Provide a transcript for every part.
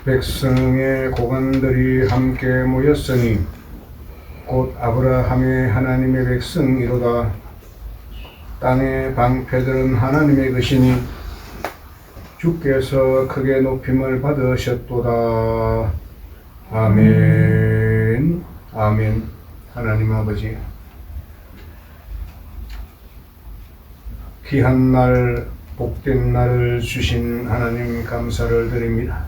백성의 고관들이 함께 모였으니 곧 아브라함의 하나님의 백성이로다. 땅의 방패들은 하나님의 것이니 주께서 크게 높임을 받으셨도다. 아멘. 아멘. 하나님 아버지, 귀한 날, 복된 날을 주신 하나님 감사를 드립니다.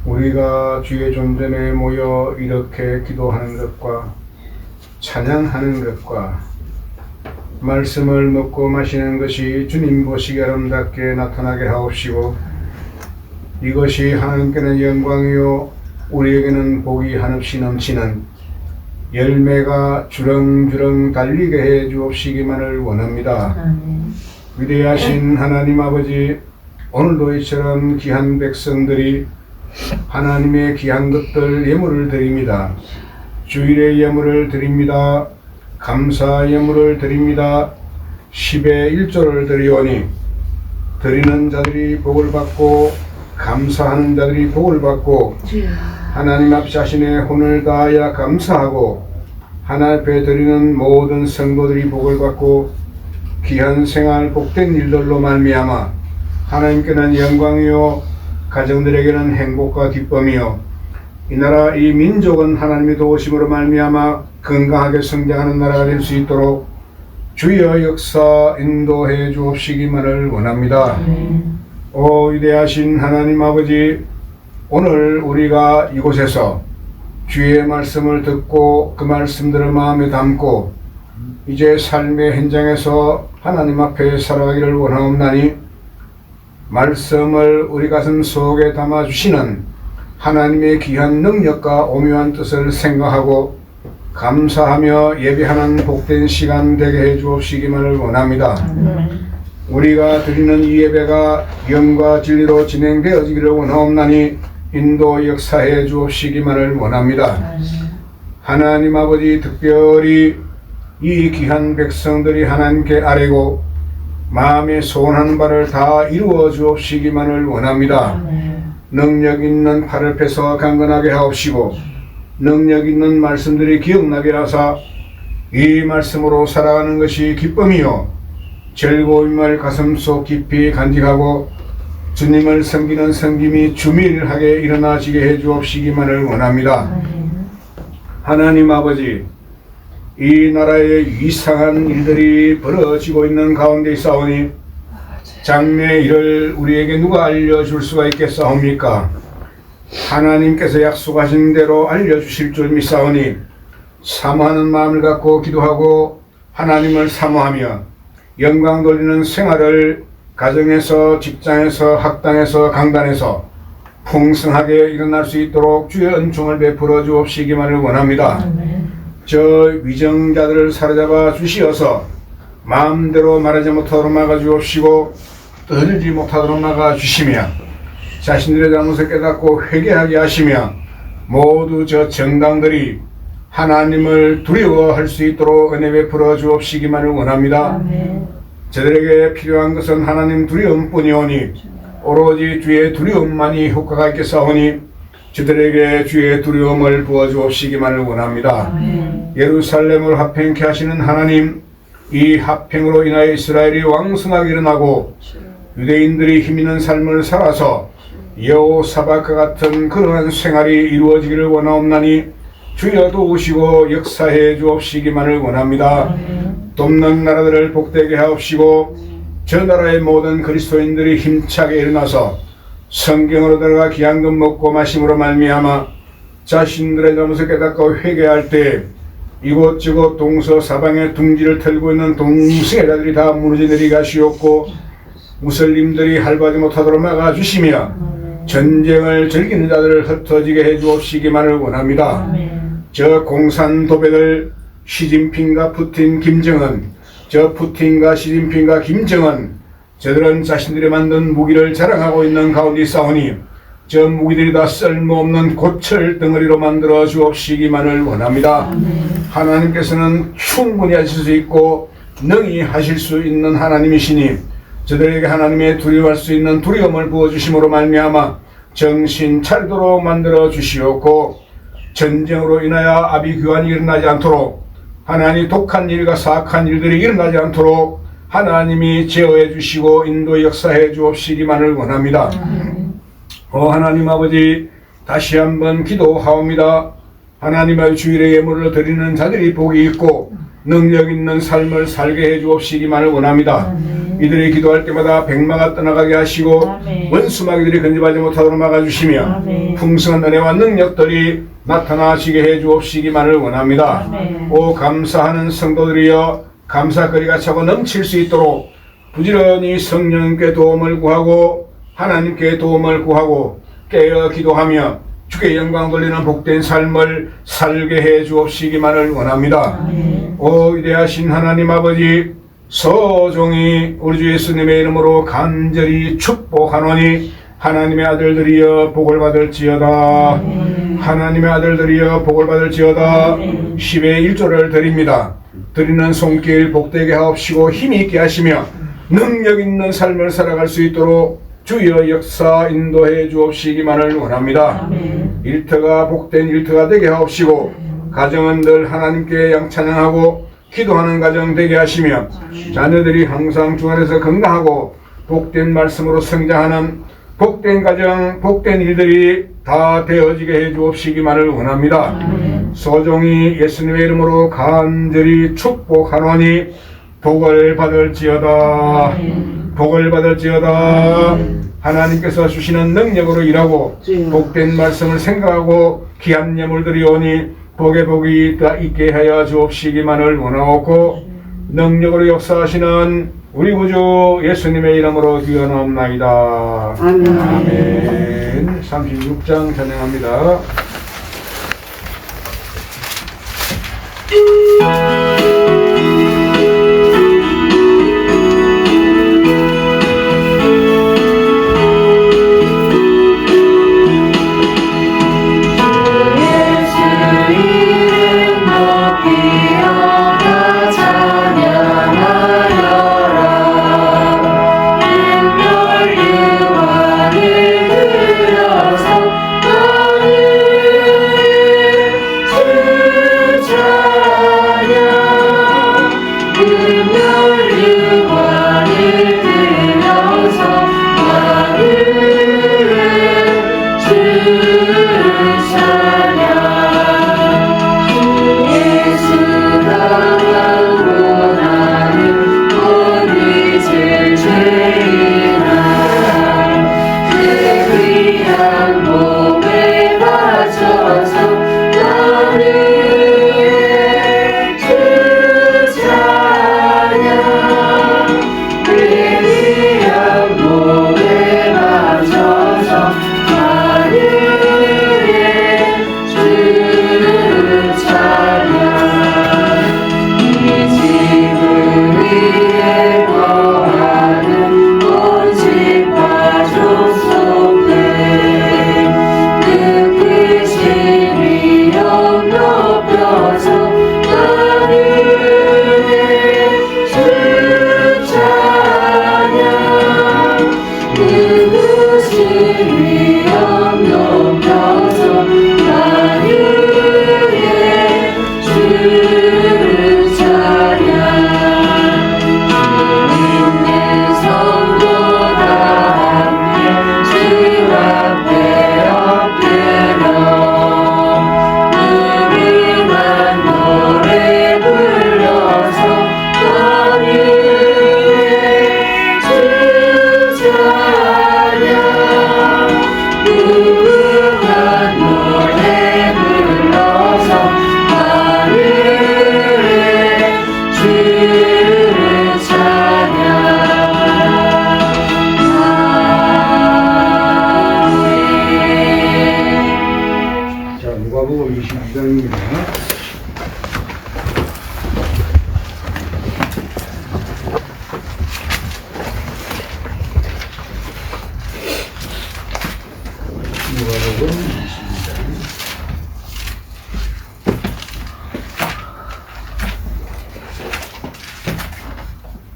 우리가 주의 존전에 모여 이렇게 기도하는 것과 찬양하는 것과 말씀을 먹고 마시는 것이 주님 보시기에 아름답게 나타나게 하옵시고, 이것이 하나님께는 영광이요 우리에게는 복이 한없이 넘치는 열매가 주렁주렁 달리게 해 주옵시기만을 원합니다. 위대하신 하나님 아버지, 오늘도 이처럼 귀한 백성들이 하나님의 귀한 것들 예물을 드립니다. 주일의 예물을 드립니다. 감사 예물을 드립니다. 10의 1조를 드리오니 드리는 자들이 복을 받고 감사하는 자들이 복을 받고 하나님 앞 자신의 혼을 다하여 감사하고 하나님 앞에 드리는 모든 성도들이 복을 받고 귀한 생활 복된 일들로 말미암아 하나님께는 영광이요 가정들에게는 행복과 기쁨이요 이 나라 이 민족은 하나님의 도우심으로 말미암아 건강하게 성장하는 나라가 될 수 있도록 주여 역사 인도해 주옵시기만을 원합니다. 오 위대하신 하나님 아버지, 오늘 우리가 이곳에서 주의 말씀을 듣고 그 말씀들을 마음에 담고 이제 삶의 현장에서 하나님 앞에 살아가기를 원하옵나니, 말씀을 우리 가슴 속에 담아주시는 하나님의 귀한 능력과 오묘한 뜻을 생각하고 감사하며 예배하는 복된 시간 되게 해 주옵시기만을 원합니다. 우리가 드리는 이 예배가 영과 진리로 진행되어지기를 원하옵나니 인도 역사해 주옵시기만을 원합니다. 하나님 아버지, 특별히 이 귀한 백성들이 하나님께 아뢰고 마음에 소원하는 바를 다 이루어 주옵시기만을 원합니다. 능력 있는 팔을 펴서 강건하게 하옵시고 능력 있는 말씀들이 기억나게 하사 이 말씀으로 살아가는 것이 기쁨이요 즐거움을 가슴속 깊이 간직하고 주님을 섬기는 섬김이 주밀하게 일어나지게 해 주옵시기만을 원합니다. 하나님 아버지, 이 나라에 이상한 일들이 벌어지고 있는 가운데 있사오니 장래 일을 우리에게 누가 알려줄 수가 있겠사옵니까? 하나님께서 약속하신 대로 알려주실 줄 믿사오니 사모하는 마음을 갖고 기도하고 하나님을 사모하며 영광 돌리는 생활을 가정에서, 직장에서, 학당에서, 강단에서 풍성하게 일어날 수 있도록 주의 은총을 베풀어 주옵시기만을 원합니다. 저 위정자들을 사로잡아 주시어서 마음대로 말하지 못하도록 막아 주옵시고 떠들지 못하도록 막아 주시며 자신들의 잘못을 깨닫고 회개하게 하시며 모두 저 정당들이 하나님을 두려워할 수 있도록 은혜 베풀어 주옵시기만을 원합니다. 저들에게 필요한 것은 하나님 두려움뿐이오니 오로지 주의 두려움만이 효과가 있겠사오니 저들에게 주의 두려움을 부어주옵시기만을 원합니다. 예루살렘을 화평케 하시는 하나님, 이 화평으로 인하여 이스라엘이 왕성하게 일어나고 유대인들이 힘있는 삶을 살아서 여호사밧과 같은 그러한 생활이 이루어지기를 원하옵나니 주여 도우시고 역사해 주옵시기만을 원합니다. 돕는 나라들을 복되게 하옵시고 저 나라의 모든 그리스도인들이 힘차게 일어나서 성경으로 들어가 귀한 것 먹고 마심으로 말미암아 자신들의 잘못을 깨닫고 회개할 때 이곳저곳 동서사방에 둥지를 털고 있는 동승애자들이 다 무너져 내리가시옵고 무슬림들이 할바지 못하도록 막아주시며 전쟁을 즐기는 자들을 흩어지게 해주옵시기만을 원합니다. 저 공산도배들 시진핑과 푸틴, 김정은, 저 푸틴과 시진핑과 김정은 저들은 자신들이 만든 무기를 자랑하고 있는 가운데 싸우니 저 무기들이 다 쓸모없는 고철 덩어리로 만들어 주옵시기만을 원합니다. 하나님께서는 충분히 하실 수 있고 능히 하실 수 있는 하나님이시니 저들에게 하나님의 두려워할 수 있는 두려움을 부어주심으로 말미암아 정신 차리도록 만들어 주시옵고 전쟁으로 인하여 아비규환이 일어나지 않도록 하나님 독한 일과 사악한 일들이 일어나지 않도록 하나님이 제어해 주시고 인도 역사해 주옵시기만을 원합니다. 하나님 아버지 다시 한번 기도하옵니다. 하나님의 주일에 예물을 드리는 자들이 복이 있고 능력 있는 삶을 살게 해 주옵시기만을 원합니다. 이들이 기도할 때마다 백마가 떠나가게 하시고 원수마귀들이 근접하지 못하도록 막아주시며 풍성한 은혜와 능력들이 나타나시게 해 주옵시기만을 원합니다. 오 감사하는 성도들이여 감사거리가 차고 넘칠 수 있도록 부지런히 성령님께 도움을 구하고 하나님께 도움을 구하고 깨어 기도하며 주께 영광 돌리는 복된 삶을 살게 해 주옵시기만을 원합니다. 오 위대하신 하나님 아버지 소종이 우리 주 예수님의 이름으로 간절히 축복하노니 하나님의 아들들이여 복을 받을지어다. 하나님의 아들들이여 복을 받을지어다. 10의 1조를 드립니다. 드리는 손길 복되게 하옵시고 힘이 있게 하시며 능력 있는 삶을 살아갈 수 있도록 주여 역사 인도해 주옵시기만을 원합니다. 일터가 복된 일터가 되게 하옵시고 가정은 늘 하나님께 양찬양하고 기도하는 가정 되게 하시며 자녀들이 항상 주 안에서 건강하고 복된 말씀으로 성장하는 복된 가정, 복된 일들이 다 되어지게 해 주옵시기만을 원합니다. 소종이 예수님의 이름으로 간절히 축복하노니 복을 받을지어다. 복을 받을지어다. 하나님께서 주시는 능력으로 일하고 복된 말씀을 생각하고 귀한 예물들이 오니 복에 복이 있게 하여 주옵시기만을 원하옵고 능력으로 역사하시는 우리 구주 예수님의 이름으로 기원하옵나이다. 아멘. 36장 찬양합니다.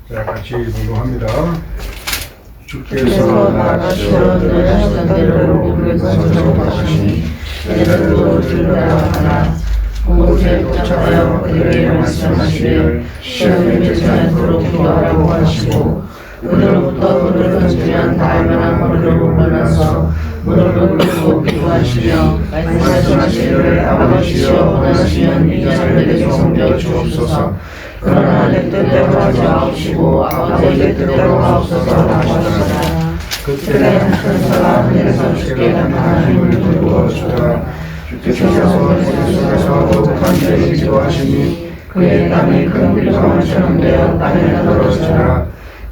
자, 같이 공부합니다. 주께서 나가시어 늘 하시던 대로 우리에서 정하시니 내일도 들려하나 곳에 도착하여 그들에게 말씀하시되 시험에 들지 않도록 기도하라고 하시고 그들로부터 문을 던지면 달만한 거리로 물러나서 문을 열고 기도하시며 말씀하시기를 아버지여 원하시면 이 자들에게 성겨 주옵소서. 그러나 내 뜻대로 하지 마옵시고 아버지의 뜻대로 하옵소서라고 하셨다. 그때 천사가 하늘에서 주께 하나님을 들고 주더라. 주께서 예수께서 거룩한 자에게 기도하시니 그의 땀이 큰 비방울처럼 되어 땅에 떨어지더라.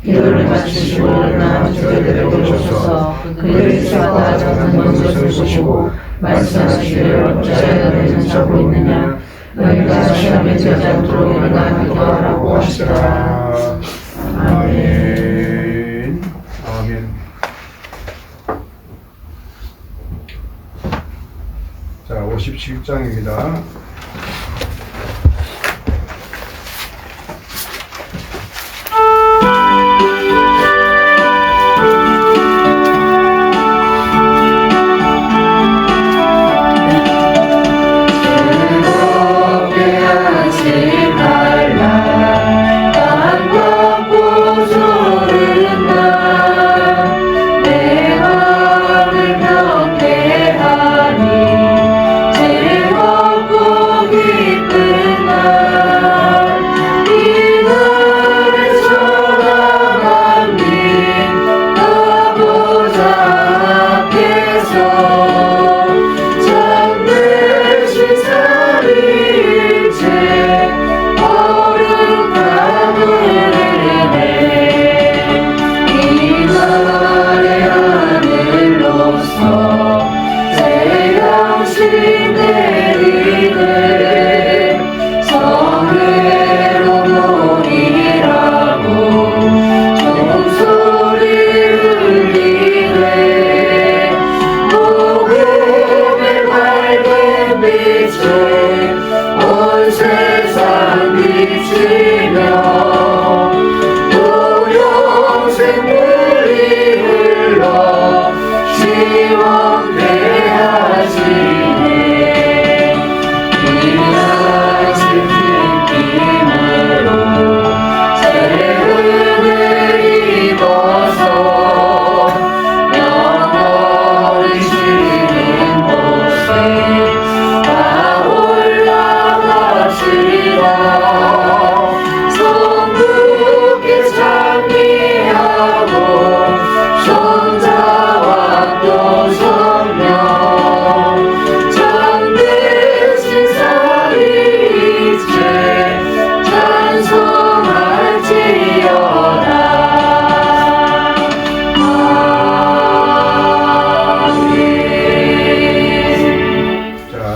기도를 마치시고 일어나 저들에게 오셔서 그들이 수하다 작은 것을 보시고 말씀하시기를 어찌하여 너희는 자고 있느냐 너희가 시험에 들지 않도록 일어나 기도하라고 하시더라. 아멘. 아멘. 자, 57장입니다.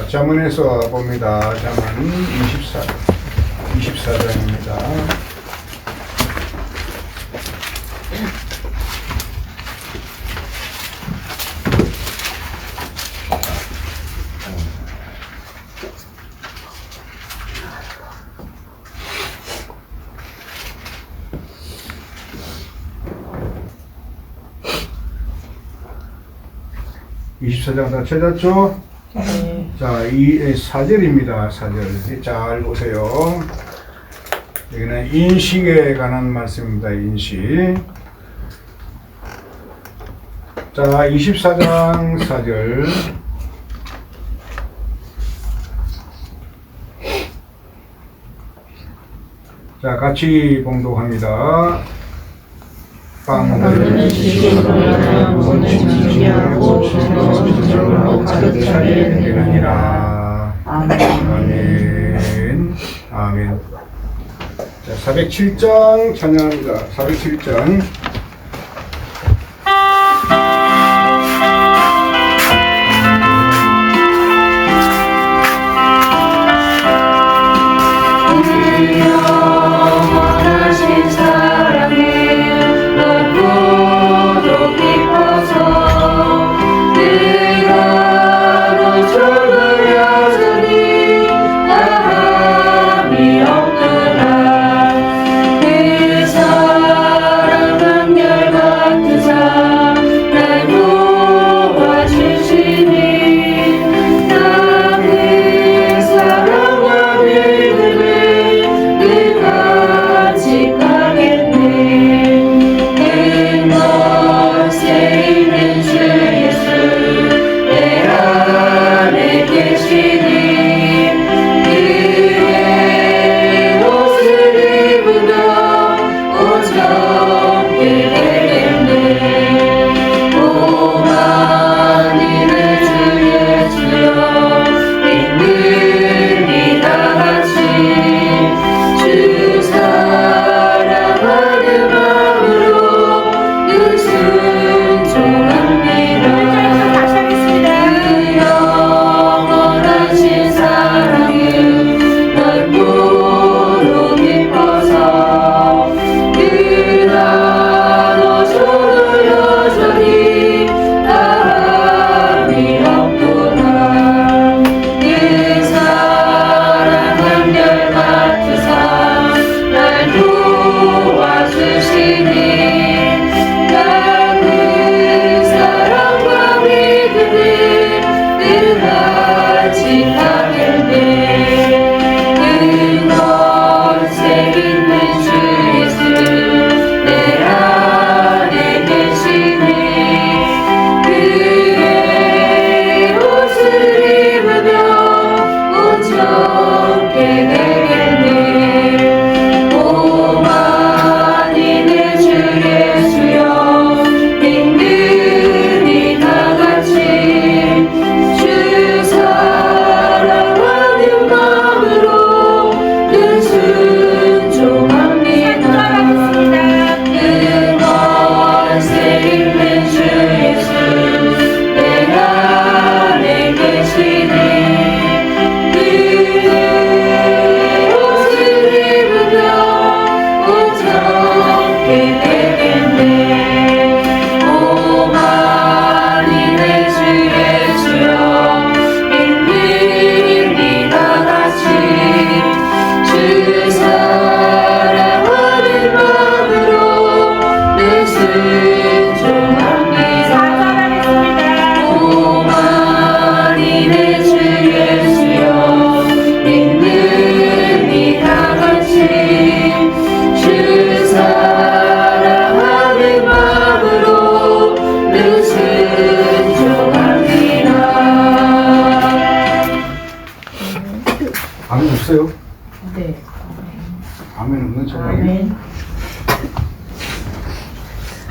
자문에서 봅니다. 자문 24장입니다. 다 찾았죠? 자, 이 4절입니다. 4절. 잘 보세요. 여기는 인식에 관한 말씀입니다. 인식. 자, 24장 4절. 자, 같이 봉독합니다. 빵을 주시고 모든 진리하고 진정으로 가득 차게 되느니라. 아멘. 아멘. 자, 407장 찬양합니다. 407장. 그 사랑 한결 같은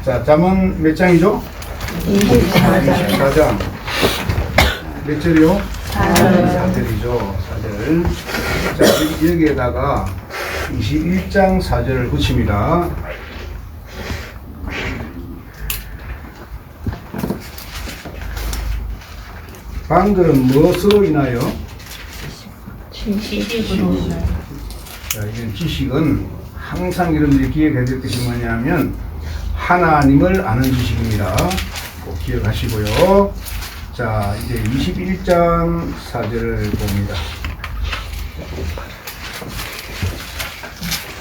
자, 잠언 몇 장이죠? 24장. 24장. 몇 절이요? 4절. 4절이죠. 4절. 자, 여기에다가 21장 4절을 붙입니다. 방금 무엇으로 인하여? 지식으로. 자, 이건 지식은 항상 여러분들이 기억해야 될 것이 뭐냐면 하나님을 아는 지식입니다. 꼭 기억하시고요. 자, 이제 21장 4절을 봅니다.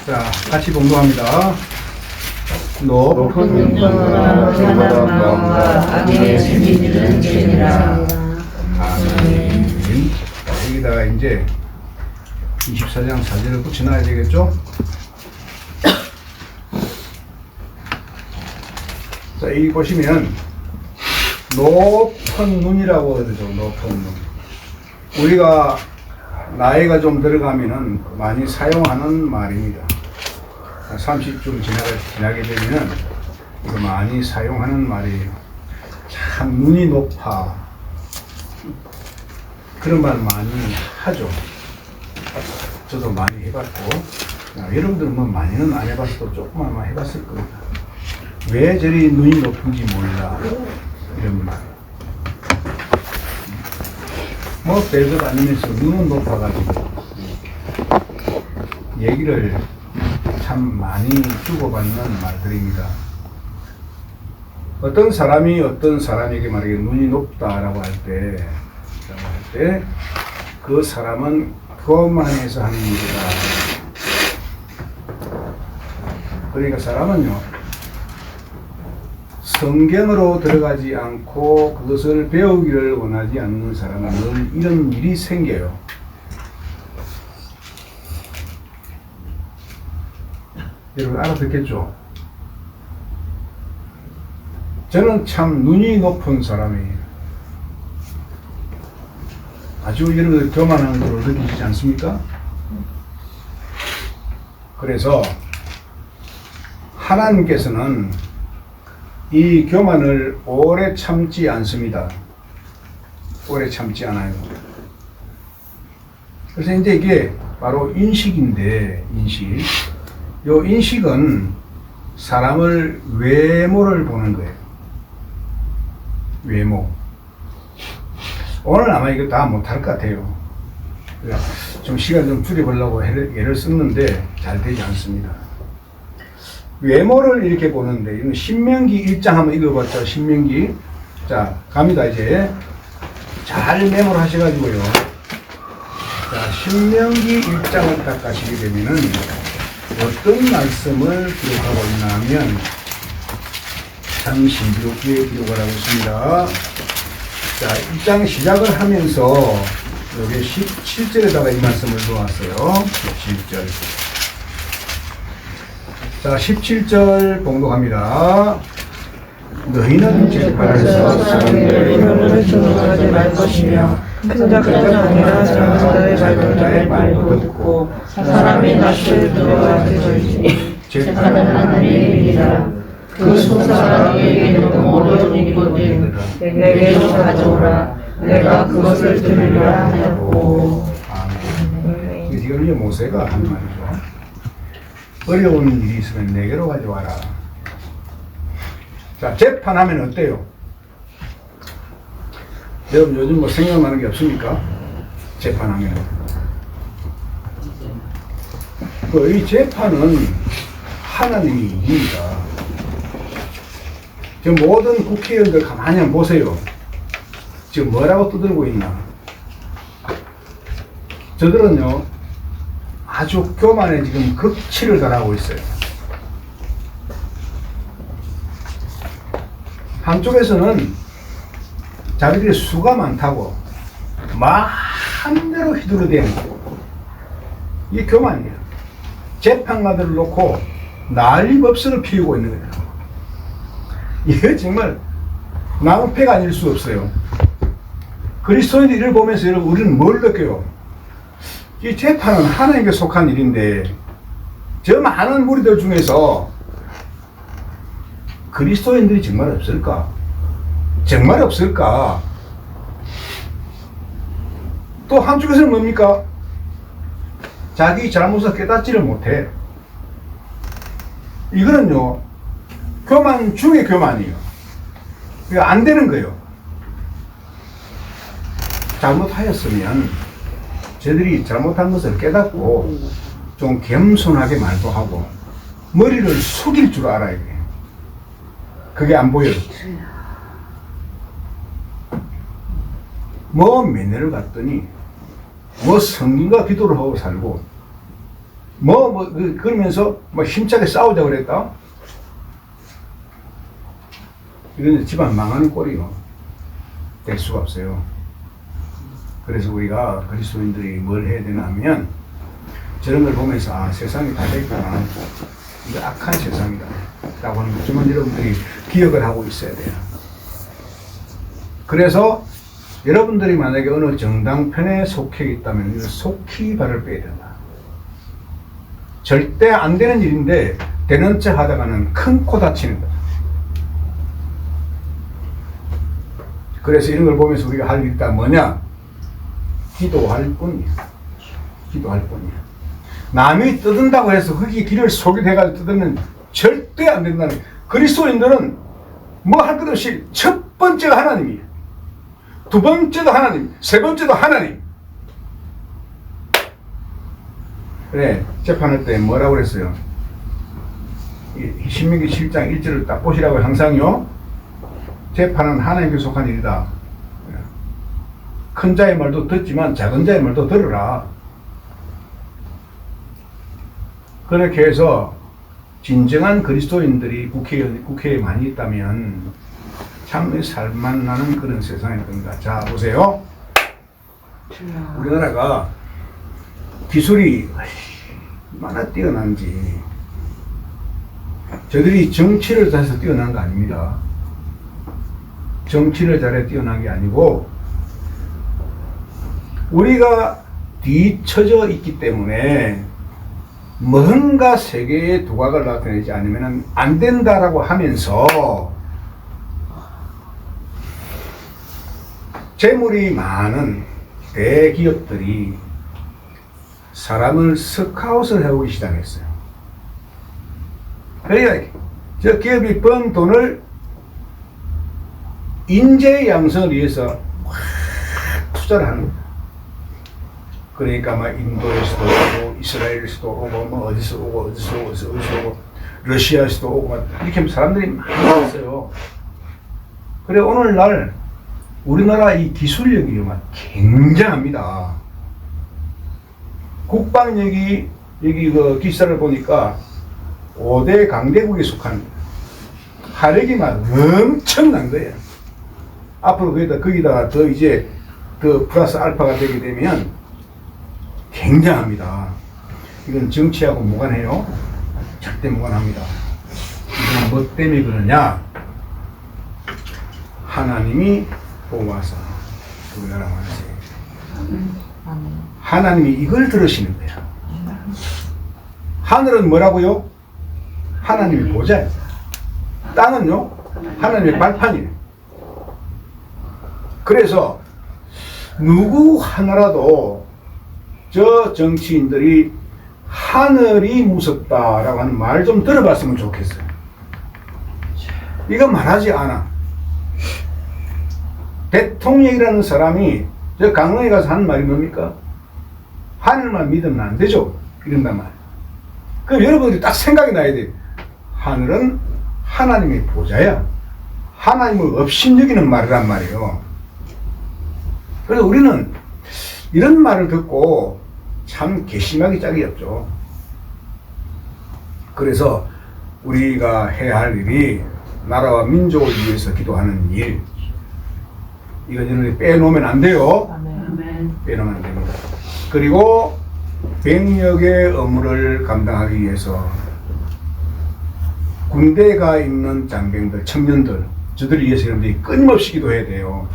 자, 같이 봉독합니다. 높은 영광과 선한 마음과 악의 재미있는 죄니라. 아멘. 여기다가 이제 24장 4절을 붙여놔야 되겠죠? 자, 여기 보시면 높은 눈이라고 그러죠. 높은 눈. 우리가 나이가 좀 들어가면은 많이 사용하는 말입니다. 30쯤 지나게 되면은 이거 많이 사용하는 말이에요. 참 눈이 높아. 그런 말 많이 하죠. 저도 많이 해봤고, 여러분들은 뭐 많이는 안 해봤어도 조금만 해봤을 겁니다. 왜 저리 눈이 높은지 몰라. 이런 말. 뭐 별것 아니면서 눈은 높아가지고 얘기를 참 많이 주고받는 말들입니다. 어떤 사람이 어떤 사람에게 말하기에 눈이 높다라고 할 때 그 사람은 교만해서 하는 일이다. 그러니까 사람은요, 성경으로 들어가지 않고 그것을 배우기를 원하지 않는 사람은 늘 이런 일이 생겨요. 여러분 알아듣겠죠? 저는 참 눈이 높은 사람이에요. 아주 여러분들 교만한 걸 느끼지 않습니까? 그래서 하나님께서는 이 교만을 오래 참지 않습니다. 오래 참지 않아요. 그래서 이제 이게 바로 인식인데, 인식. 요 인식은 사람을 외모를 보는 거예요. 외모. 오늘 아마 이거 다 못할 것 같아요. 좀 시간 좀 줄여보려고 예를 썼는데 잘 되지 않습니다. 외모를 이렇게 보는데, 이건 신명기 1장 한번 읽어봤죠. 신명기. 자, 갑니다. 이제 잘 메모를 하셔가지고요. 자, 신명기 1장을 딱 가시게 되면은 어떤 말씀을 기록하고 있나 하면 참 신비롭게 기록을 하고 있습니다. 자, 1장 시작을 하면서 여기 17절에다가 이 말씀을 놓았어요. 17절. 자, 17절 봉독합니다. 너희는 재판에서 사람들의 말을 순종하지 말 것이며 큰 자가 아니라 작은 자의 말도 듣고 사람이 낯을 들어가게 될지 재판은 하나님의 일이라. 그 소사람에게는 모든 일이거든 내게로 가져오라. 내가 그것을 들으리라 하였고. 아멘. 지금 모세가 한 말이죠. 어려운 일이 있으면 내게로 가져와라. 자, 재판하면 어때요? 여러분 요즘 뭐 생각나는 게 없습니까? 재판하면. 이 재판은 하나님이 일입니다. 지금 모든 국회의원들 가만히 한번 보세요. 지금 뭐라고 떠들고 있나? 저들은요, 아주 교만에 지금 극치를 달하고 있어요. 한쪽에서는 자기들이 수가 많다고 마음대로 휘두르대는 이게 교만이에요. 재판관들을 놓고 난리법석을 피우고 있는 거예요. 이게 정말 낭패가 아닐 수 없어요. 그리스도인들 일을 보면서 여러분 우리는 뭘 느껴요? 이 재판은 하나님께 속한 일인데 저 많은 무리들 중에서 그리스도인들이 정말 없을까? 정말 없을까? 또 한쪽에서는 뭡니까? 자기 잘못을 깨닫지를 못해. 이거는요, 교만 중에 교만이에요. 이거 안 되는 거예요. 잘못하였으면 저들이 잘못한 것을 깨닫고 좀 겸손하게 말도 하고 머리를 숙일 줄 알아야 돼. 그게 안 보여요. 뭐 매년을 갔더니 뭐 성경과 기도를 하고 살고 그러면서 뭐 힘차게 싸우자고 그랬다. 이건 집안 망하는 꼴이요. 될 수가 없어요. 그래서 우리가 그리스도인들이 뭘 해야 되나 하면 저런 걸 보면서 아, 세상이 다 됐구나. 이거 악한 세상이다 라고 하는 것만 여러분들이 기억을 하고 있어야 돼요. 그래서 여러분들이 만약에 어느 정당편에 속해 있다면 속히 발을 빼야 된다. 절대 안 되는 일인데 되는 척 하다가는 큰 코 다치는 거다. 그래서 이런 걸 보면서 우리가 할 일이 있다 뭐냐? 기도할 뿐이야. 기도할 뿐이야. 남이 뜯은다고 해서 거기 길을 소개해가지고 뜯으면 절대 안 된다는 거야. 그리스도인들은 뭐 할 것 없이 첫 번째가 하나님이야. 두 번째도 하나님, 세 번째도 하나님. 그래, 재판할 때 뭐라고 그랬어요? 신명기 7장 1절을 딱 보시라고 항상요. 재판은 하나님께 속한 일이다. 큰 자의 말도 듣지만 작은 자의 말도 들으라. 그렇게 해서 진정한 그리스도인들이 국회에 많이 있다면 참 살만 나는 그런 세상일 겁니다. 자, 보세요. 우리나라가 기술이 얼마나 뛰어난지. 저들이 정치를 잘해서 뛰어난 거 아닙니다. 정치를 잘해 뛰어난 게 아니고 우리가 뒤처져 있기 때문에 뭔가 세계의 두각을 나타내지 않으면 안 된다라고 하면서 재물이 많은 대기업들이 사람을 스카웃을 해오기 시작했어요. 그러니까 저 기업이 번 돈을 인재 양성을 위해서 투자를 하는 거예요. 그러니까 막 인도에서도 오고 이스라엘에서도 오고 뭐 어디서 오고 어디서 오고 러시아에서도 오고 막 이렇게 사람들이 많이 왔어요. 그래 오늘날 우리나라 이 기술력이 막 굉장합니다. 국방력이 여기 그 기사를 보니까 5대 강대국에 속한 화력이 막 엄청난 거예요. 앞으로 거기다가 더 이제 그 플러스 알파가 되게 되면 굉장합니다. 이건 정치하고 무관해요. 절대 무관합니다. 이건 뭐 때문에 그러냐? 하나님이 뽑아서 우리나라 만세. 하나님이 이걸 들으시는 거야. 하늘은 뭐라고요? 하나님의 보좌예요. 땅은요? 하나님의 발판이에요. 그래서 누구 하나라도 저 정치인들이 하늘이 무섭다라고 하는 말 좀 들어봤으면 좋겠어요. 이거 말하지 않아. 대통령이라는 사람이 저 강릉에 가서 하는 말이 뭡니까? 하늘만 믿으면 안 되죠. 이런단 말이에요. 그럼 여러분들이 딱 생각이 나야 돼요. 하늘은 하나님의 보좌야. 하나님을 업신여기는 말이란 말이에요. 그래서 우리는 이런 말을 듣고 참 괘씸하기 짝이 없죠. 그래서 우리가 해야 할 일이 나라와 민족을 위해서 기도하는 일. 이건 여러분이 빼놓으면 안 돼요. 빼놓으면 안 됩니다. 그리고 병력의 업무를 감당하기 위해서 군대에 가 있는 장병들, 청년들, 저들을 위해서 여러분들이 끊임없이 기도해야 돼요.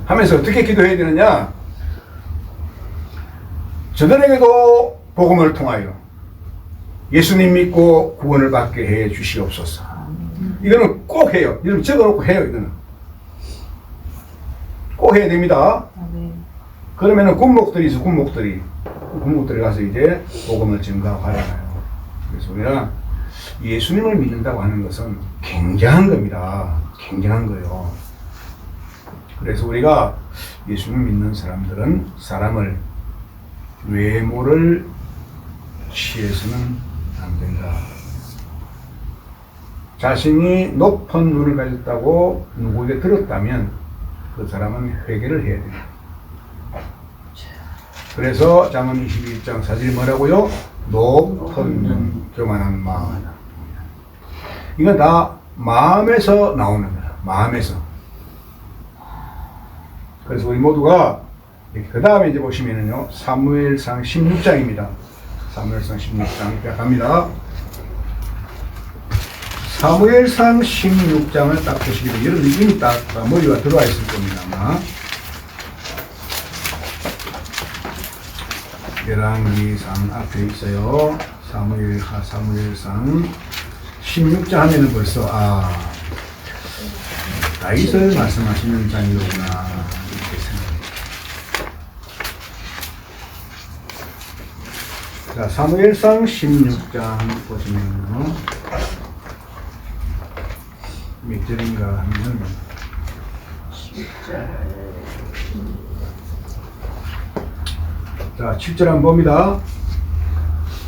하면서 어떻게 기도해야 되느냐? 저들에게도 복음을 통하여 예수님 믿고 구원을 받게 해 주시옵소서. 이거는 꼭 해요. 이름 적어놓고 해요. 이거는 꼭 해야 됩니다. 그러면은 군목들이 있어. 군목들이 가서 이제 복음을 증가하잖아요. 그래서 우리가 예수님을 믿는다고 하는 것은 굉장한 겁니다. 굉장한 거예요. 그래서 우리가 예수님을 믿는 사람들은 사람을 외모를 취해서는 안 된다. 자신이 높은 눈을 가졌다고 누구에게 들었다면 그 사람은 회개를 해야 된다. 그래서 잠언 21장 4절이 뭐라고요? 높은 눈, 교만한 마음. 이건 다 마음에서 나오는 거야. 마음에서. 그래서 우리 모두가 그 다음에 이제 보시면은요, 사무엘상 16장입니다. 사무엘상 16장 갑니다. 사무엘상 16장을 딱 보시면 여러분 이미 딱 머리가 들어와 있을 겁니다. 아마. 열왕기상 앞에 있어요. 사무엘상 16장 하면은 벌써 다윗을 말씀하시는 장이로구나 이렇게 생각합니다. 자, 사무엘상 16장 보시면요, 몇 절인가 하면 자, 7절 한번 봅니다.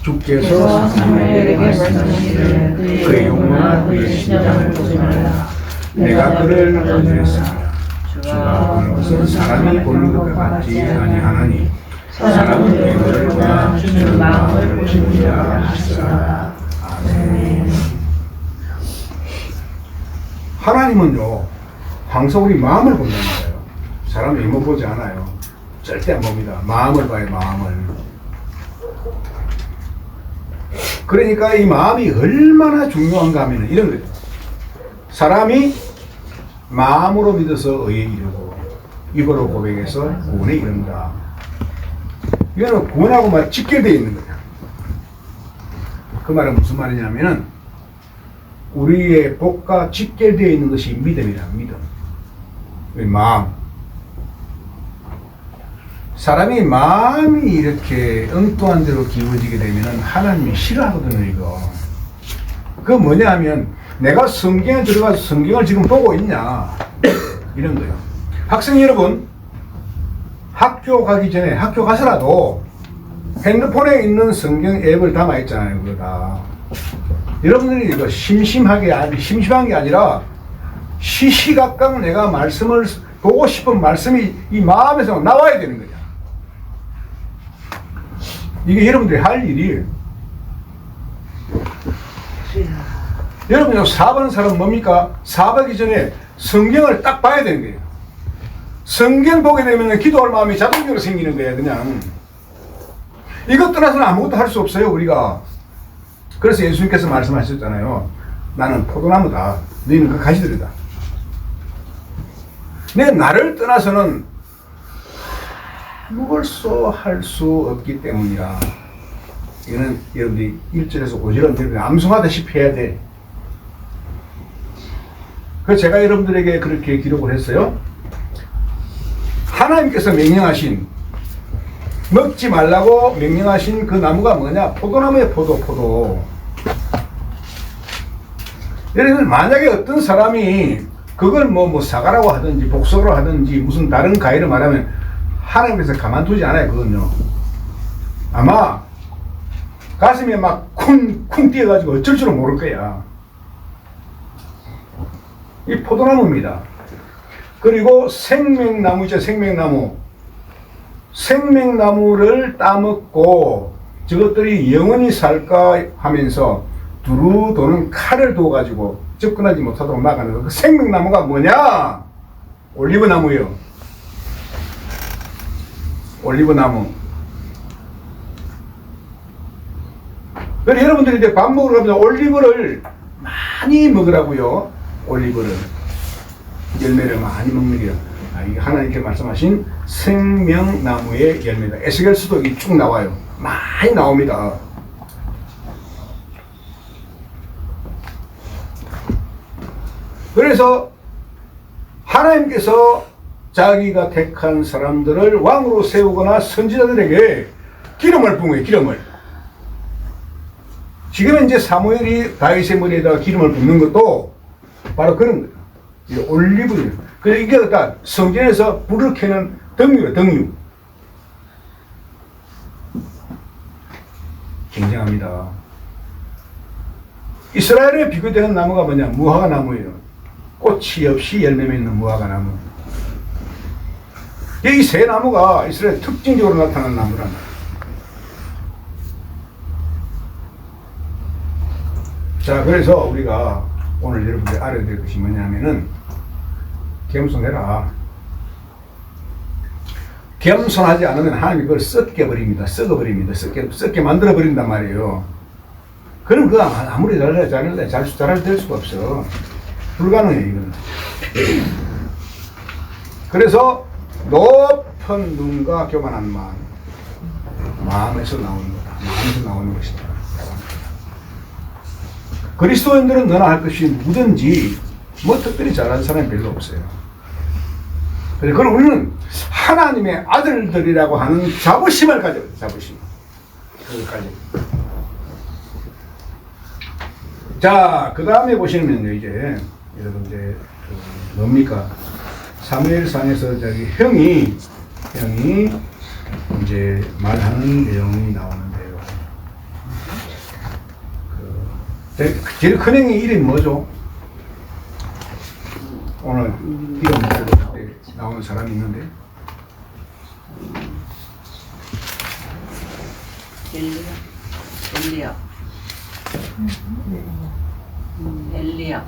주께서 사무엘에게 말씀하시기를 그의 용모나 그의 심장을 보지 말라. 내가 그를 건드렸습니다. 주가 보는 것은 사람이 보는 것과 같지 아니하나니 사람은 외모를 보나 주는 마음을 보시느니라 하시더라. 아멘. 하나님은요, 항상 우리 마음을 본다는 거예요. 사람 외모 보지 않아요. 절대 안 봅니다. 마음을 봐요, 마음을. 그러니까 이 마음이 얼마나 중요한가 하면 이런 거죠. 사람이 마음으로 믿어서 의에 이르고 입으로 고백해서 구원에 이른다. 이거는 구원하고 막 직결되어 있는 거예요. 그 말은 무슨 말이냐면은 우리의 복과 직결되어 있는 것이 믿음이다. 믿음. 마음. 사람이 마음이 이렇게 엉뚱한 대로 기울어지게 되면 하나님이 싫어하거든요, 이거. 그거 뭐냐 하면 내가 성경에 들어가서 성경을 지금 보고 있냐, 이런 거예요. 학생 여러분, 학교 가기 전에 학교 가서라도 핸드폰에 있는 성경 앱을 담아 있잖아요, 그거 다. 여러분들이 이거 심심한 게 아니라 시시각각 내가 말씀을 보고 싶은 말씀이 이 마음에서 나와야 되는 거죠. 이게 여러분들이 할 일이에요. 여러분, 사업하는 사람은 뭡니까? 사업하기 전에 성경을 딱 봐야 되는 거예요. 성경 보게 되면 기도할 마음이 자동적으로 생기는 거예요, 그냥. 이것 떠나서는 아무것도 할 수 없어요, 우리가. 그래서 예수님께서 말씀하셨잖아요. 나는 포도나무다. 너희는 그 가지들이다. 내 나를 떠나서는 아무것도 할 수 없기 때문이라. 이거는 여러분들이 1절에서 5절은 암송하다시피 해야 돼. 그래서 제가 여러분들에게 그렇게 기록을 했어요. 하나님께서 명령하신, 먹지 말라고 명령하신 그 나무가 뭐냐? 포도나무의 포도. 여러분, 만약에 어떤 사람이 그걸 뭐 사과라고 하든지 복숭아로 하든지 무슨 다른 과일을 말하면 하나님께서 가만두지 않아요, 그건요. 아마 가슴에 막 쿵쿵 뛰어가지고 어쩔 줄은 모를 거야. 이 포도나무입니다. 그리고 생명나무죠, 생명나무. 생명나무를 따먹고 저것들이 영원히 살까 하면서 두루 도는 칼을 두어가지고 접근하지 못하도록 막아내는 그 생명나무가 뭐냐? 올리브나무예요. 올리브나무. 그래서 여러분들이 이제 밥 먹으러 가면 올리브를 많이 먹으라고요. 올리브를. 열매를 많이 먹는 게요. 이게 하나님께 말씀하신 생명나무의 열매다. 에스겔서도 이게 쭉 나와요. 많이 나옵니다. 그래서 하나님께서 자기가 택한 사람들을 왕으로 세우거나 선지자들에게 기름을 붓는 거예요. 기름을. 지금 이제 사무엘이 다윗의 머리에다가 기름을 붓는 것도 바로 그런 거예요. 올리브유. 그래서 이게 일단 성전에서 불을 켜는 등유예요. 등유. 굉장합니다. 이스라엘에 비교되는 나무가 뭐냐? 무화과 나무예요. 꽃이 없이 열매 맺는 무화과 나무. 이 세 나무가 이스라엘 특징적으로 나타나는 나무란 말이에요. 자, 그래서 우리가 오늘 여러분들이 알아야 될 것이 뭐냐면은 겸손해라. 겸손하지 않으면 하나님이 그걸 썩게 썩어버립니다. 썩게 만들어버린단 말이에요. 그럼 그거 아무리 잘할 될 수가 없어. 불가능해, 이건. 그래서 높은 눈과 교만한 마음에서 나오는 거다. 마음에서 나오는 것이다. 그리스도인들은 너나 할 것이 뭐든지 뭐 특별히 잘하는 사람이 별로 없어요. 그래서 그걸 우리는 하나님의 아들들이라고 하는 자부심을 가져요. 자부심. 그것까지. 자, 그 다음에 보시면요, 이제 여러분들 뭡니까? 사무엘상에서 저기 형이 이제 말하는 내용이 나오는데요. 제일 큰 형의 이름이 뭐죠? 오늘 이름 나오는 사람이 있는데. 엘리야.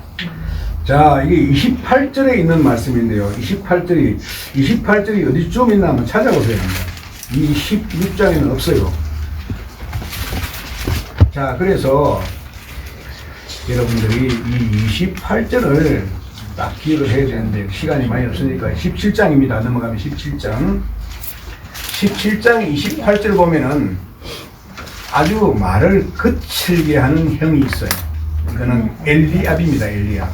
자, 이게 28절에 있는 말씀인데요. 28절이 어디쯤 있나 한번 찾아보세요. 26장에는 없어요. 자, 그래서 여러분들이 이 28절을 딱 기억을 해야 되는데 시간이 많이 없으니까 17장입니다. 넘어가면 17장 28절 보면은 아주 말을 거칠게 하는 형이 있어요. 그는 엘리압입니다. 엘리압.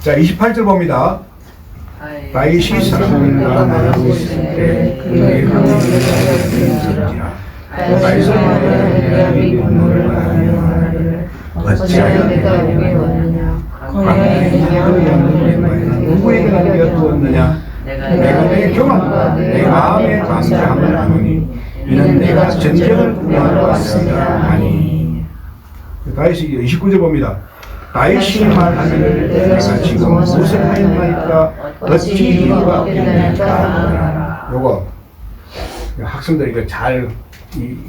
자, 28절 봅니다. 다윗이 사람들과 말하고 있을 때 그의 형을 들지라. 다윗은 엘리압이 분노를 말하며 어찌하여 내가 여기 왔느냐? 광야에 양을 말하는 누구에게 내가 두었느냐? 내가 내 교만과 내 마음의 반대함을 아노니 이는 내가 전쟁을 구경하러 왔습니다 하니. 다윗이 29절 봅니다. 다윗이 말하기를 내가 지금 무엇을 하였나이까 어찌 이유가 없겠나이까. 요거 학생들 이거 잘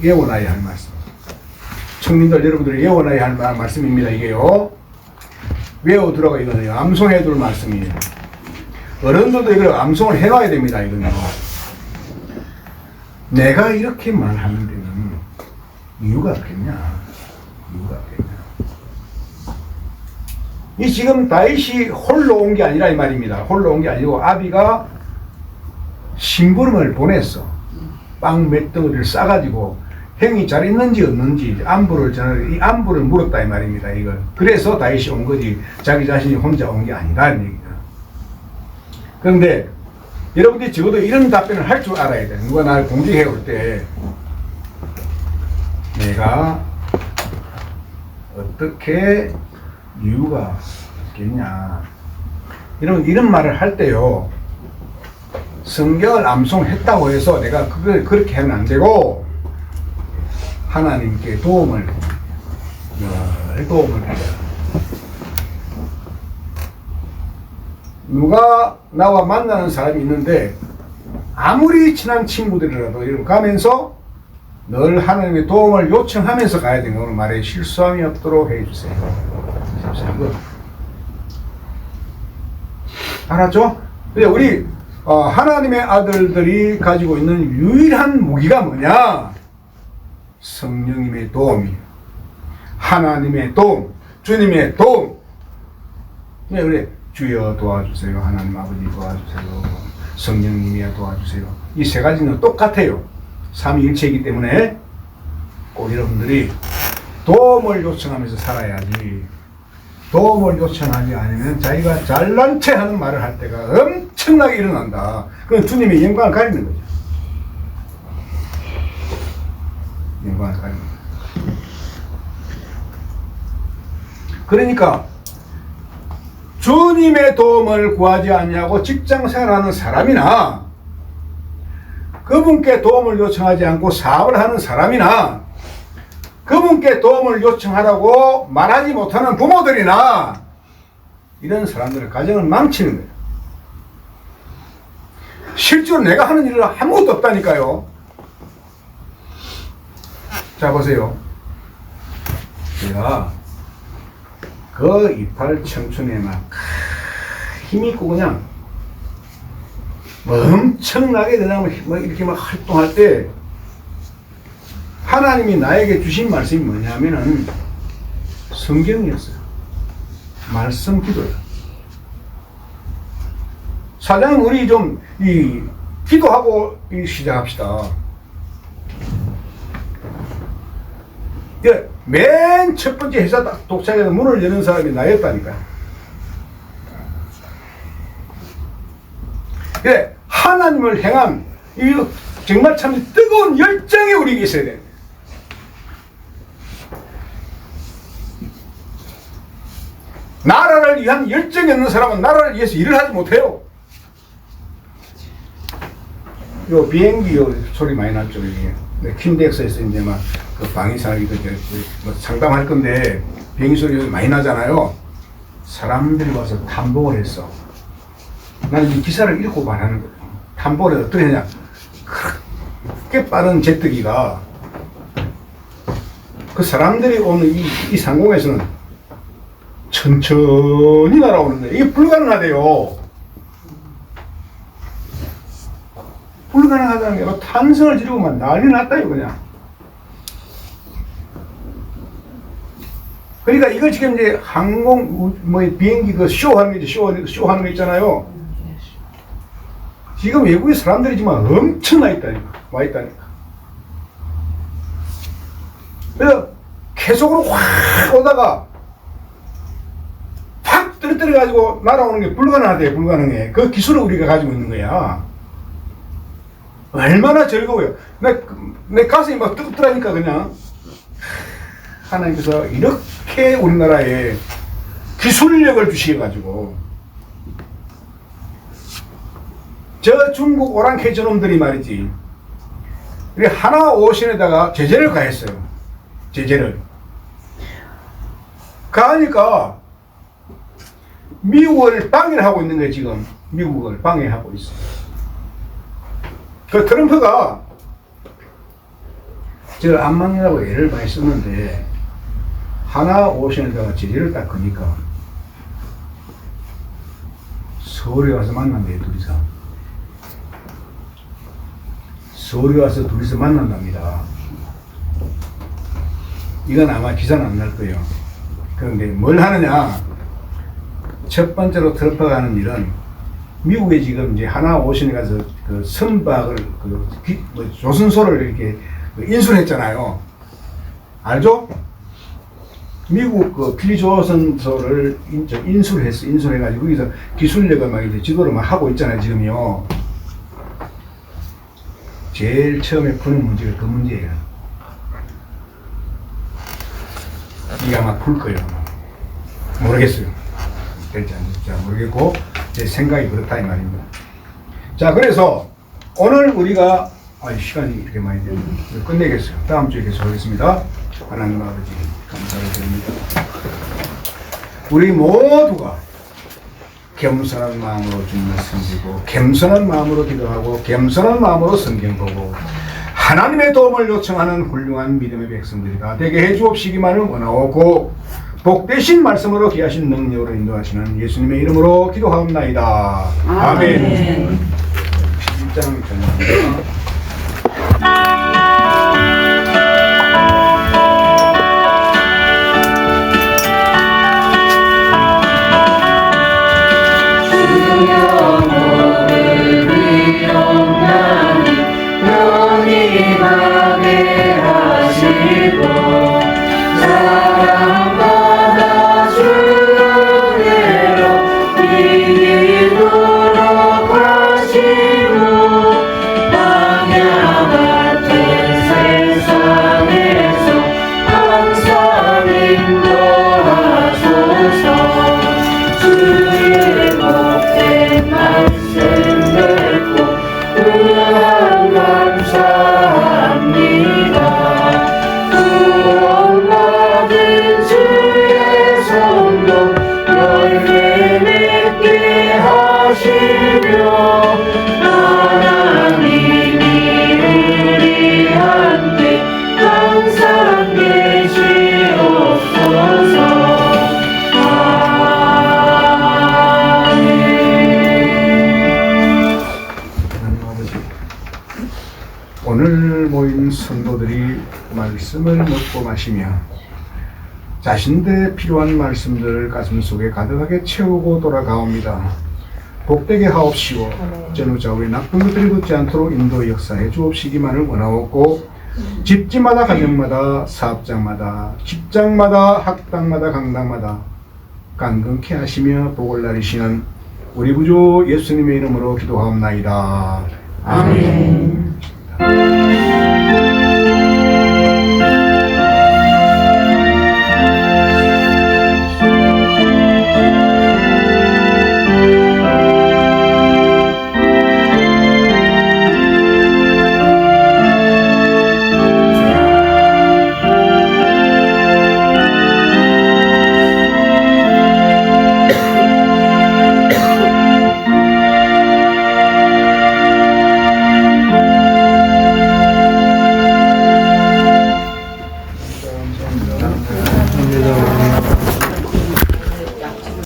외워놔야 할 말씀. 청년들 여러분들이 외워놔야 할 말씀입니다. 이게요. 외워두라고 이거는 암송해둘 말씀이에요. 어른들도 이걸 암송을 해놔야 됩니다. 이거는. 내가 이렇게 말하는 데는 이유가 없겠냐? 이유가 없겠냐? 이 지금 다윗이 홀로 온 게 아니라 이 말입니다. 홀로 온 게 아니고 아비가 심부름을 보냈어. 빵 몇 덩어리를 싸가지고 형이 잘 있는지 없는지 이 안부를 물었다 이 말입니다. 이걸. 그래서 다윗이 온 거지 자기 자신이 혼자 온 게 아니다 이 얘기다. 그런데 여러분들이 적어도 이런 답변을 할 줄 알아야 돼. 누가 나를 공격해 올 때 내가 어떻게 이유가 있겠냐. 이런 말을 할 때요. 성경을 암송했다고 해서 내가 그걸 그렇게 하면 안 되고 하나님께 도움을 받아. 누가 나와 만나는 사람이 있는데 아무리 친한 친구들이라도 이렇게 가면서 늘 하나님의 도움을 요청하면서 가야 되는 오늘 말에 실수함이 없도록 해주세요. 알았죠? 근데 우리 하나님의 아들들이 가지고 있는 유일한 무기가 뭐냐? 성령님의 도움이에요. 하나님의 도움, 주님의 도움. 네, 우리 주여 도와주세요. 하나님 아버지 도와주세요. 성령님이야 도와주세요. 이 세 가지는 똑같아요. 삼위일체이기 때문에 꼭 여러분들이 도움을 요청하면서 살아야지. 도움을 요청하지 않으면 자기가 잘난 체 하는 말을 할 때가 엄청나게 일어난다. 그건 주님의 영광을 가리는 거죠. 영광을 가리는 거죠. 그러니까 주님의 도움을 구하지 않냐고 직장생활하는 사람이나 그분께 도움을 요청하지 않고 사업을 하는 사람이나 그분께 도움을 요청하라고 말하지 못하는 부모들이나 이런 사람들의 가정을 망치는 거예요. 실제로 내가 하는 일은 아무것도 없다니까요. 자, 보세요. 제가 그 이팔 청춘에 막 힘있고 그냥 엄청나게 그냥 뭐 이렇게 막 활동할 때 하나님이 나에게 주신 말씀이 뭐냐면은 성경이었어요. 말씀 기도예요. 사장님, 우리 좀 기도하고 시작합시다. 맨 첫 번째 회사 도착해서 문을 여는 사람이 나였다니까요. 하나님을 향한 이 정말 참 뜨거운 열정이 우리에게 있어야 돼요. 나라를 위한 열정이 없는 사람은 나라를 위해서 일을 하지 못해요. 요 비행기 요 소리 많이 났죠. 이게 킨덱스에서 이제 막 그 방위사기 뭐 상담할 건데 비행기 소리 많이 나잖아요. 사람들이 와서 탐복을 했어. 나는 이 기사를 읽고 말하는 거예요. 탐복을 해서 어떻게 하냐. 그렇게 빠른 제트기가 그 사람들이 오는 이 상공에서는 천천히 날아오는데 이게 불가능하대요. 불가능하다는 게 탄성을 지르고 막 난리 났다요, 그냥. 그러니까 이걸 지금 이제 항공, 비행기 그 쇼하는 게 쇼하는 거 있잖아요. 지금 외국에 사람들이 지금 엄청 와 있다니까. 그래서 계속으로 확 오다가 확 떨어뜨려가지고 날아오는 게 불가능하대요, 불가능해. 그 기술을 우리가 가지고 있는 거야. 얼마나 즐거워요. 내 가슴이 막 뜨겁더라니까, 그냥. 하나님께서 이렇게 우리나라에 기술력을 주셔가지고, 저 중국 오랑캐 저놈들이 말이지, 우리 하나 오션에다가 제재를 가했어요. 제재를. 가하니까, 미국을 방해하고 있는 거예요, 지금. 미국을 방해하고 있어요. 그 트럼프가 저를 안 막냐고 애를 많이 썼는데 하나 오션에다가 제재를 딱 거니까 서울에 와서 만난대요, 둘이서. 서울에 와서 둘이서 만난답니다. 이건 아마 기사는 안 날 거예요. 그런데 뭘 하느냐. 첫 번째로 트럼프가 하는 일은 미국에 지금 이제 하나 오션에 가서 그 선박을 조선소를 이렇게 인수했잖아요. 알죠? 미국 그 필리조선소를 인수했어. 인수해가지고 거기서 기술력을 막 이제 지도를 막 하고 있잖아요, 지금요. 제일 처음에 푸는 문제가 그 문제예요. 이게 아마 풀 거예요. 모르겠어요. 될지 안 될지 모르겠고, 제 생각이 그렇다 이 말입니다. 자, 그래서 오늘 우리가 시간이 이렇게 많이 되면 끝내겠어요. 다음 주에 계속하겠습니다. 하나님 아버지 감사를 드립니다. 우리 모두가 겸손한 마음으로 주님을 섬기고 겸손한 마음으로 기도하고 겸손한 마음으로 성경 보고 하나님의 도움을 요청하는 훌륭한 믿음의 백성들이 다 되게 해주옵시기만을 원하옵고 복되신 말씀으로 귀하신 능력으로 인도하시는 예수님의 이름으로 기도하옵나이다. 아멘. 11장 전합니다. 사랑받아 주 성도들이 말씀을 먹고 마시며 자신들의 필요한 말씀들을 가슴속에 가득하게 채우고 돌아가옵니다. 복되게 하옵시고 전후좌우의 나쁜 것들이 붙지 않도록 인도 역사해 주옵시기만을 원하옵고 집집마다 가정마다 사업장마다 직장마다 학당마다 강당마다 강건케 하시며 복을 나리시는 우리 구주 예수님의 이름으로 기도하옵나이다. 아멘.